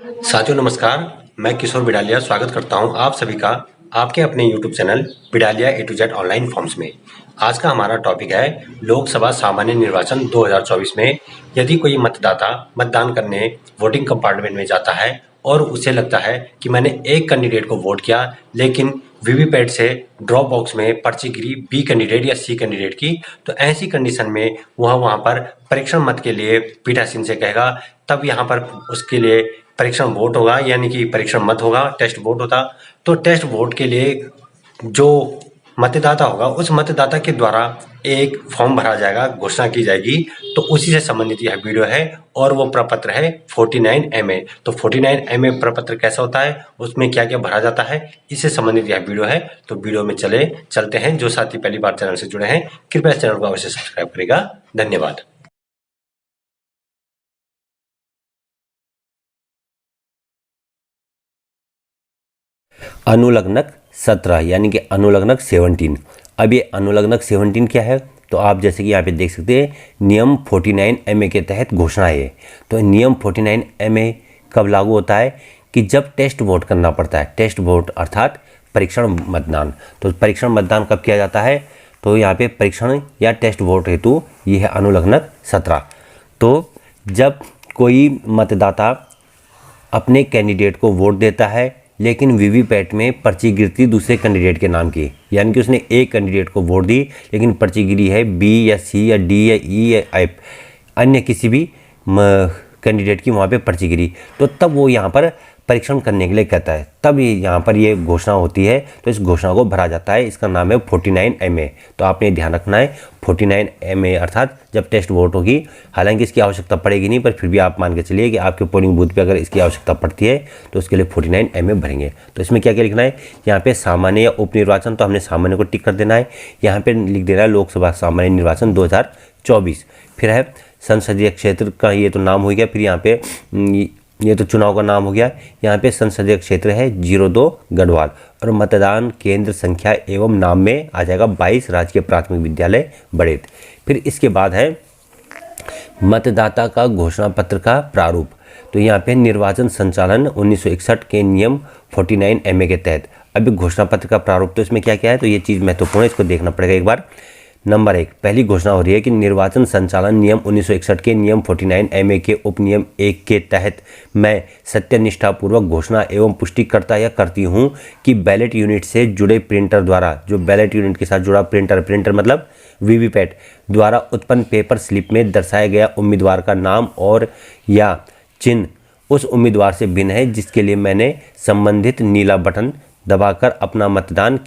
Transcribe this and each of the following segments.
साथियों नमस्कार, मैं किशोर बिडालिया स्वागत करता हूं आप सभी का आपके अपने YouTube channel Bidaliya A to Z online forms में। आज का हमारा टॉपिक है लोकसभा सामान्य निर्वाचन 2024 में यदि कोई मतदाता मतदान करने वोटिंग कंपार्टमेंट में जाता है और उसे लगता है कि मैंने एक कैंडिडेट को वोट किया लेकिन वीवीपैट से ड्रॉप बॉक्स में पर्ची गिरी बी कैंडिडेट या सी कैंडिडेट की, तो ऐसी कंडीशन में वह वहां पर परीक्षण मत के लिए पीठासीन से कहेगा, तब यहाँ पर उसके लिए परीक्षण वोट होगा, यानी कि परीक्षण मत होगा, टेस्ट वोट होता। तो टेस्ट वोट के लिए जो मतदाता होगा उस मतदाता के द्वारा एक फॉर्म भरा जाएगा, घोषणा की जाएगी। तो उसी से संबंधित यह वीडियो है और वो प्रपत्र है 49MA। तो 49MA प्रपत्र कैसा होता है, उसमें क्या क्या भरा जाता है, इससे संबंधित यह वीडियो है। तो वीडियो में चलते हैं। जो साथी पहली बार चैनल से जुड़े हैं कृपया चैनल को अवश्य सब्सक्राइब करेगा। धन्यवाद। अनुलग्नक 17 यानी कि अनुलग्नक 17। अब ये अनुलग्नक 17 क्या है, तो आप जैसे कि यहाँ पे देख सकते हैं नियम 49MA के तहत घोषणा है। तो नियम 49MA कब लागू होता है कि जब टेस्ट वोट करना पड़ता है। टेस्ट वोट अर्थात परीक्षण मतदान। तो परीक्षण मतदान कब किया जाता है, तो यहाँ पे परीक्षण या टेस्ट वोट हेतु ये है अनुलग्नक 17। तो जब कोई मतदाता अपने कैंडिडेट को वोट देता है लेकिन वीवीपैट में पर्ची गिरती दूसरे कैंडिडेट के नाम की, यानी कि उसने एक कैंडिडेट को वोट दी लेकिन पर्ची गिरी है बी या सी या डी या ई या एफ, अन्य किसी भी कैंडिडेट की वहाँ पे पर्ची गिरी, तो तब वो यहाँ पर परीक्षण करने के लिए कहता है। तब यहाँ पर ये घोषणा होती है, तो इस घोषणा को भरा जाता है। इसका नाम है 49MA। तो आपने ध्यान रखना है 49MA अर्थात जब टेस्ट वोट होगी, हालांकि इसकी आवश्यकता पड़ेगी नहीं, पर फिर भी आप मान के चलिए कि आपके पोलिंग बूथ पे अगर इसकी आवश्यकता पड़ती है तो उसके लिए 49MA भरेंगे। तो इसमें क्या क्या लिखना है, यहाँ पे सामान्य या उपनिर्वाचन, तो हमने सामान्य को टिक कर देना है। यहाँ पे लिख देना है लोकसभा सामान्य निर्वाचन 2024। फिर है संसदीय क्षेत्र का ये तो नाम हो गया, फिर यहाँ पे ये तो चुनाव का नाम हो गया। यहाँ पे संसदीय क्षेत्र है 02 गढ़वाल और मतदान केंद्र संख्या एवं नाम में आ जाएगा 22 राजकीय प्राथमिक विद्यालय बड़ेत। फिर इसके बाद है मतदाता का घोषणा पत्र का प्रारूप। तो यहाँ पे निर्वाचन संचालन 1961 के नियम 49MA के तहत अभी घोषणा पत्र का प्रारूप, तो इसमें क्या क्या है, तो ये चीज़ महत्वपूर्ण है, इसको देखना पड़ेगा एक बार। नंबर 1, पहली घोषणा हो रही है कि निर्वाचन संचालन नियम 1961 के नियम 49MA के उपनियम 1 के तहत मैं सत्यनिष्ठापूर्वक घोषणा एवं पुष्टि करता या करती हूं कि बैलेट यूनिट से जुड़े प्रिंटर द्वारा, जो बैलेट यूनिट के साथ जुड़ा प्रिंटर मतलब वीवीपैट द्वारा उत्पन्न पेपर स्लिप में दर्शाया गया उम्मीदवार का नाम और या चिन्ह उस उम्मीदवार से भिन्न है जिसके लिए मैंने संबंधित नीला बटन दबाकर अपना मतदान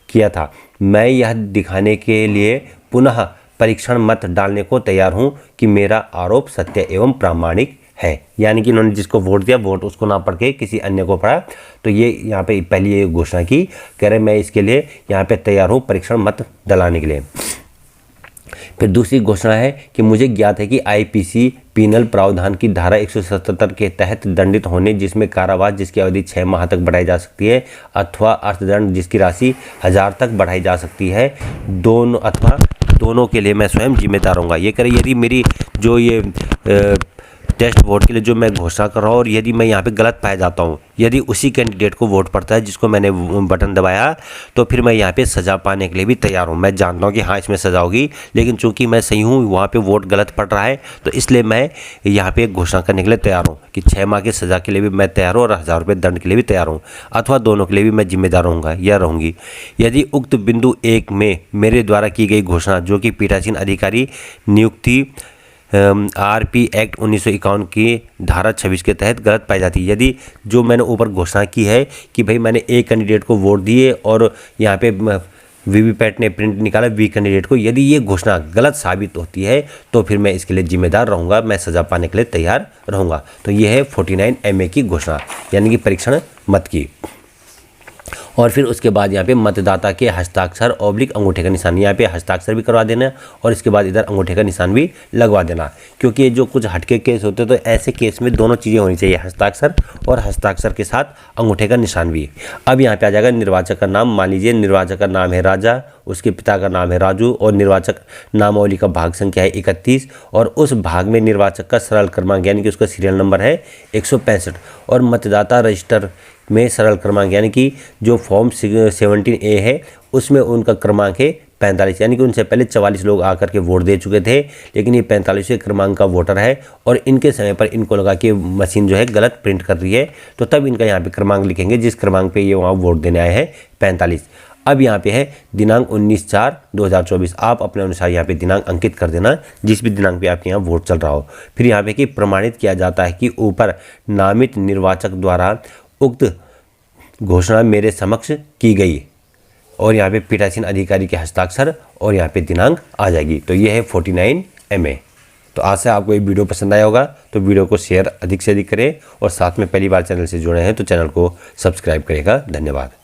किया था। मैं यह दिखाने के लिए पुनः परीक्षण मत डालने को तैयार हूं कि मेरा आरोप सत्य एवं प्रामाणिक है। यानी कि उन्होंने जिसको वोट दिया, वोट उसको ना पढ़ के किसी अन्य को पढ़ा। तो ये यहाँ पे पहली ये घोषणा की, कह रहे मैं इसके लिए यहाँ पे तैयार हूँ परीक्षण मत डलाने के लिए। फिर दूसरी घोषणा है कि मुझे ज्ञात है कि आईपीसी पीनल प्रावधान की धारा 177 के तहत दंडित होने, जिसमें कारावास जिसकी अवधि 6 माह तक बढ़ाई जा सकती है अथवा अर्थदंड जिसकी राशि 1000 तक बढ़ाई जा सकती है, दोनों के लिए मैं स्वयं जिम्मेदार होऊंगा। ये करें यदि मेरी जो ये टेस्ट वोट के लिए जो मैं घोषणा कर रहा हूँ और यदि मैं यहाँ पे गलत पाया जाता हूँ, यदि उसी कैंडिडेट को वोट पड़ता है जिसको मैंने बटन दबाया, तो फिर मैं यहाँ पे सज़ा पाने के लिए भी तैयार हूँ। मैं जानता हूँ कि हाँ इसमें सज़ा होगी, लेकिन चूंकि मैं सही हूँ, वहाँ पे वोट गलत पड़ रहा है, तो इसलिए मैं यहाँ पे घोषणा करने के लिए तैयार हूँ कि 6 माह की सज़ा के लिए भी मैं तैयार हूँ और 1000 रुपये दंड के लिए भी तैयार हूँ, अथवा दोनों के लिए भी मैं जिम्मेदार रहूँगा या रहूँगी। यदि उक्त बिंदु 1 में मेरे द्वारा की गई घोषणा, जो कि पीठासीन अधिकारी नियुक्ति आरपी एक्ट 1951 की धारा 26 के तहत गलत पाई जाती है, यदि जो मैंने ऊपर घोषणा की है कि भाई मैंने ए कैंडिडेट को वोट दिए और यहाँ पे वीवीपैट ने प्रिंट निकाला बी कैंडिडेट को, यदि ये घोषणा गलत साबित होती है तो फिर मैं इसके लिए जिम्मेदार रहूँगा, मैं सज़ा पाने के लिए तैयार रहूँगा। तो ये है 49MA की घोषणा, यानी कि परीक्षण मत की। और फिर उसके बाद यहाँ पे मतदाता के हस्ताक्षर ऑब्लिक अंगूठे का निशान, यहाँ पे हस्ताक्षर भी करवा देना और इसके बाद इधर अंगूठे का निशान भी लगवा देना। क्योंकि ये जो कुछ हटके केस होते हैं तो ऐसे केस में दोनों चीज़ें होनी चाहिए, हस्ताक्षर और हस्ताक्षर के साथ अंगूठे का निशान भी। अब यहाँ पे आ जाएगा निर्वाचक का नाम। मान लीजिए निर्वाचक का नाम है राजा, उसके पिता का नाम है राजू और निर्वाचक नामावली का भाग संख्या है 31 और उस भाग में निर्वाचक का सरल क्रमांक यानी कि उसका सीरियल नंबर है 165 और मतदाता रजिस्टर में सरल क्रमांक यानी कि जो फॉर्म 17A है उसमें उनका क्रमांक है 45 यानी कि उनसे पहले 44 लोग आकर के वोट दे चुके थे, लेकिन ये 45वें क्रमांक का वोटर है और इनके समय पर इनको लगा कि मशीन जो है गलत प्रिंट कर रही है, तो तब इनका यहाँ पे क्रमांक लिखेंगे जिस क्रमांक पे ये वहाँ वोट देने आए हैं 45। अब यहाँ पे है दिनांक 19/4/2024। आप अपने अनुसार यहाँ पे दिनांक अंकित कर देना जिस भी दिनांक पे आपके यहाँ वोट चल रहा हो। फिर यहाँ पे कि प्रमाणित किया जाता है कि ऊपर नामित निर्वाचक द्वारा उक्त घोषणा मेरे समक्ष की गई और यहाँ पे पीठासीन अधिकारी के हस्ताक्षर और यहाँ पे दिनांक आ जाएगी। तो ये है 49MA। तो आज से आपको ये वीडियो पसंद आया होगा तो वीडियो को शेयर अधिक से अधिक करें और साथ में पहली बार चैनल से जुड़े हैं तो चैनल को सब्सक्राइब करेगा। धन्यवाद।